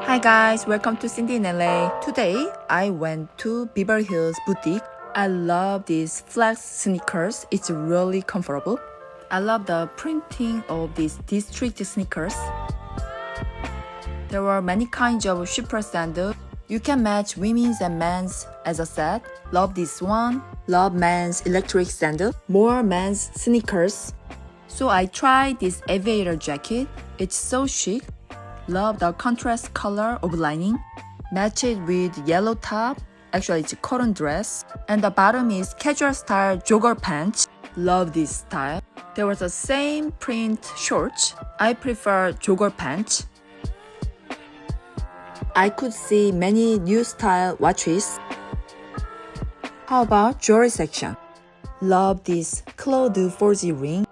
Hi guys, welcome to Cindy in LA. Today I went to Beverly Hills boutique. I love these flex sneakers. It's really comfortable. I love the printing of these district sneakers. There were many kinds of shipper sandals. You can match women's and men's as a set. Love this one. Love men's electric sandal. More men's sneakers. So I tried this aviator jacket. It's so chic. Love the contrast color of lining. Match it with yellow top. Actually, it's a cotton dress. And the bottom is casual style jogger pants. Love this style. There was the same print shorts. I prefer jogger pants. I could see many new style watches. How about jewelry section? Love this Claude 4G ring.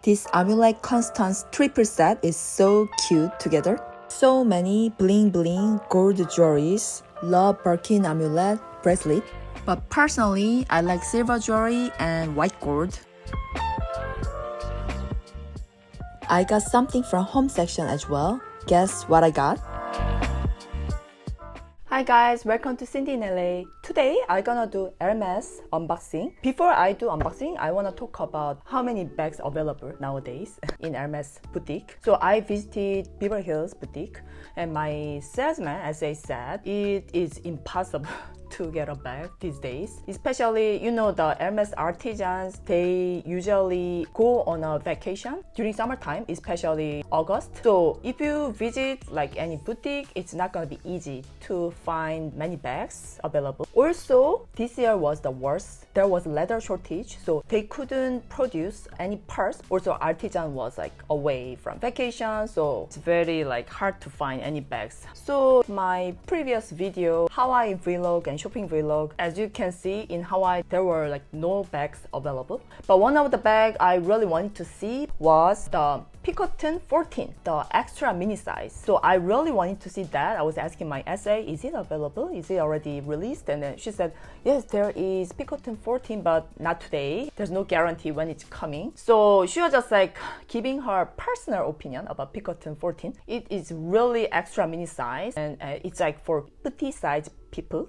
This Amulet Pendant triple set is so cute together. So many bling bling gold jewelries. Love Birkin amulet bracelet. But personally, I like silver jewelry and white gold. I got something from home section as well. Guess what I got? Hi guys, welcome to Cindy in LA. Today I'm gonna do Hermes unboxing. Before I do unboxing, I wanna talk about how many bags available nowadays in Hermes boutique. So I visited Beverly Hills boutique and my salesman, as I said, it is impossible to get a bag these days. Especially, the Hermes artisans, they usually go on a vacation during summertime, especially August. So if you visit like any boutique, it's not gonna be easy to find many bags available. Also, this year was the worst. There was leather shortage, so they couldn't produce any parts. Also, artisan was like away from vacation, so it's very hard to find any bags. So my previous video, Hawaii vlog and shopping vlog, as you can see in Hawaii, there were no bags available. But one of the bags I really wanted to see was the Picotin 14, the extra mini size. So I really wanted to see that. I was asking my SA, is it available? Is it already released? And then she said, yes, there is Picotin 14, but not today. There's no guarantee when it's coming. So she was just giving her personal opinion about Picotin 14. It is really extra mini size, and it's for petite size people.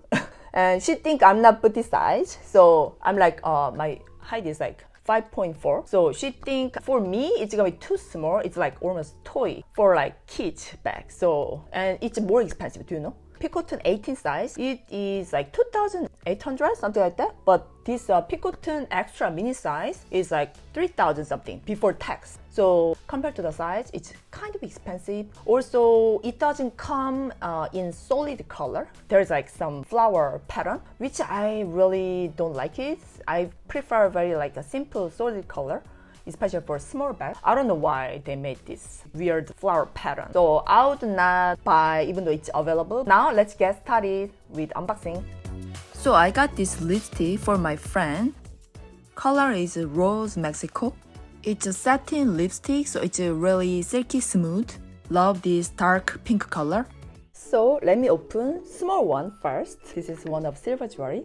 And she think I'm not petite size. So I'm my height is 5.4. So she think for me it's gonna be too small. It's almost toy for kids bag. So, and it's more expensive, do you know? Picotin 18 size, it is 2,800, something like that. But this Picotin extra mini size is 3,000 something before tax. So compared to the size, it's kind of expensive. Also, it doesn't come in solid color. There's some flower pattern, which I really don't like it. I prefer very a simple solid color, especially for small bag. I don't know why they made this weird flower pattern. So I would not buy even though it's available. Now let's get started with unboxing. So I got this lipstick for my friend. Color is Rose Mexico. It's a satin lipstick, so it's really silky smooth. Love this dark pink color. So let me open small one first. This is one of silver jewelry.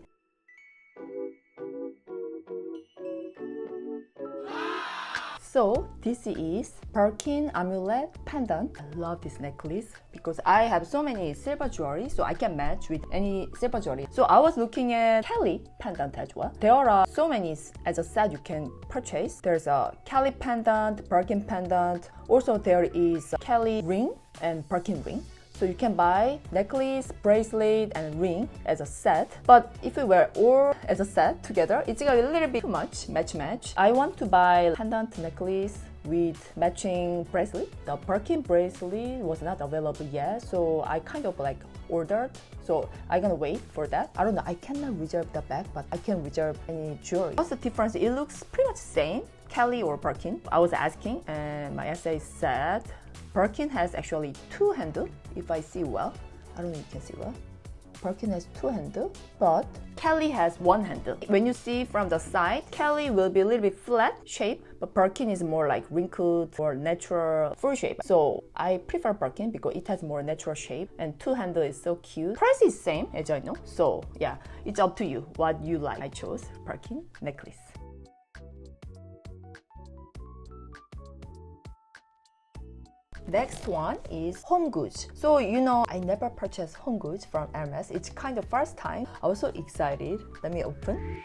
So this is Birkin Amulet Pendant. I love this necklace because I have so many silver jewelry, so I can match with any silver jewelry. So I was looking at Kelly pendant as well. There are so many as a set you can purchase. There's a Kelly pendant, Birkin pendant. Also there is a Kelly ring and Birkin ring. So you can buy necklace, bracelet, and ring as a set. But if you wear all as a set together, it's gonna be a little bit too much, match. I want to buy pendant necklace with matching bracelet. The Birkin bracelet was not available yet, so I kind of ordered. So I'm gonna wait for that. I don't know, I cannot reserve the bag, but I can reserve any jewelry. What's the difference? It looks pretty much the same, Kelly or Birkin. I was asking, and my essay said Birkin has actually two handles, if I see well. I don't know if you can see well. Birkin has two handles, but Kelly has one handle. When you see from the side, Kelly will be a little bit flat shape, but Birkin is more wrinkled or natural full shape. So I prefer Birkin because it has more natural shape, and two handle is so cute. Price is same as I know. So yeah, it's up to you what you like. I chose Birkin necklace. Next one is home goods. So I never purchased home goods from Hermes. It's kind of first time. I was so excited. Let me open.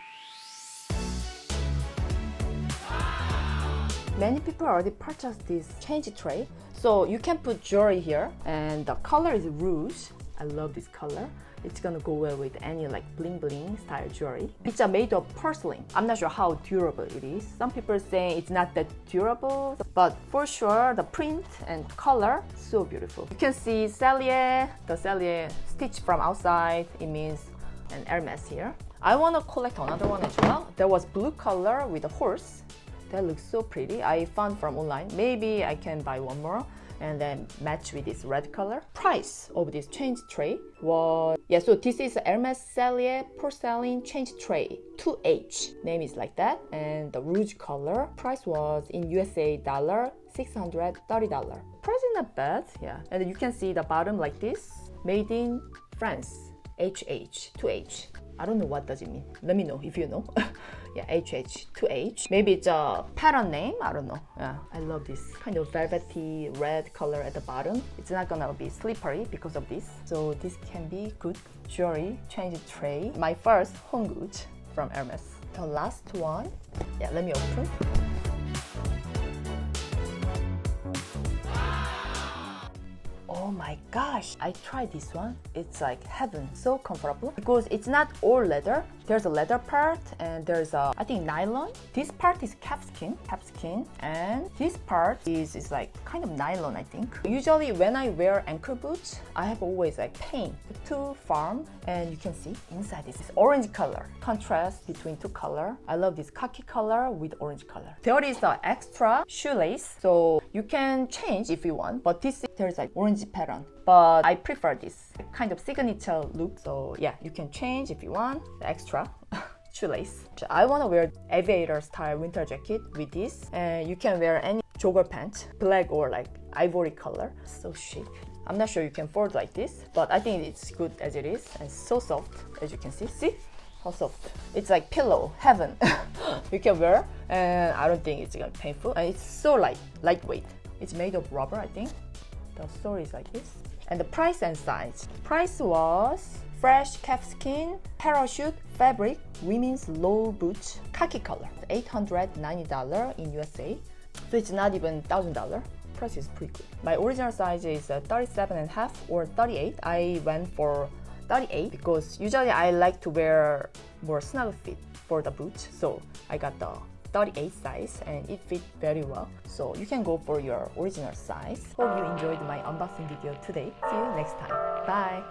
Many people already purchased this change tray. So you can put jewelry here, and the color is rouge. I love this color. It's gonna go well with any like bling bling style jewelry. It's made of porcelain. I'm not sure how durable it is. Some people say it's not that durable, but for sure the print and color, so beautiful. You can see Cellier, the Cellier stitch from outside. It means an Hermes here. I wanna collect another one as well. There was blue color with a horse. That looks so pretty. I found from online. Maybe I can buy one more and then match with this red color. Price of this change tray was, so this is Hermes Cellier porcelain change tray 2H. Name is like that. And the rouge color price was in USA dollar $630. Price is not bad, yeah. And you can see the bottom like this. Made in France, HH, 2H. I don't know what does it mean. Let me know if you know. Yeah, HH, 2H. Maybe it's a pattern name. I don't know. Yeah, I love this kind of velvety red color at the bottom. It's not gonna be slippery because of this. So this can be good jewelry change tray. My first home goods from Hermes. The last one. Yeah, let me open. Oh my gosh, I tried this one. It's like heaven, so comfortable because it's not all leather. There's a leather part and there's I think nylon. This part is calfskin, and this part is like kind of nylon, I think. Usually when I wear ankle boots, I have always like pain too firm, and you can see inside this is orange color. Contrast between two color. I love this khaki color with orange color. There is the extra shoelace, so you can change if you want, but there's like orange pattern, but I prefer this kind of signature look. So yeah, you can change if you want the extra shoelace. I want to wear aviator style winter jacket with this, and you can wear any jogger pants, black or like ivory color. So chic. I'm not sure you can fold like this, but I think it's good as it is, and so soft as you can see. See how soft? It's like pillow heaven. You can wear, and I don't think it's gonna be painful. And it's so lightweight. It's made of rubber, I think. The story is like this. And the price and size. Price was fresh calfskin, parachute fabric, women's low boots, khaki color, $890 in USA. So it's not even $1,000. Price is pretty good. My original size is 37.5 or 38. I went for 38 because usually I like to wear more snug fit for the boots. So I got the 38 size and it fit very well. So you can go for your original size. Hope you enjoyed my unboxing video today. See you next time. Bye!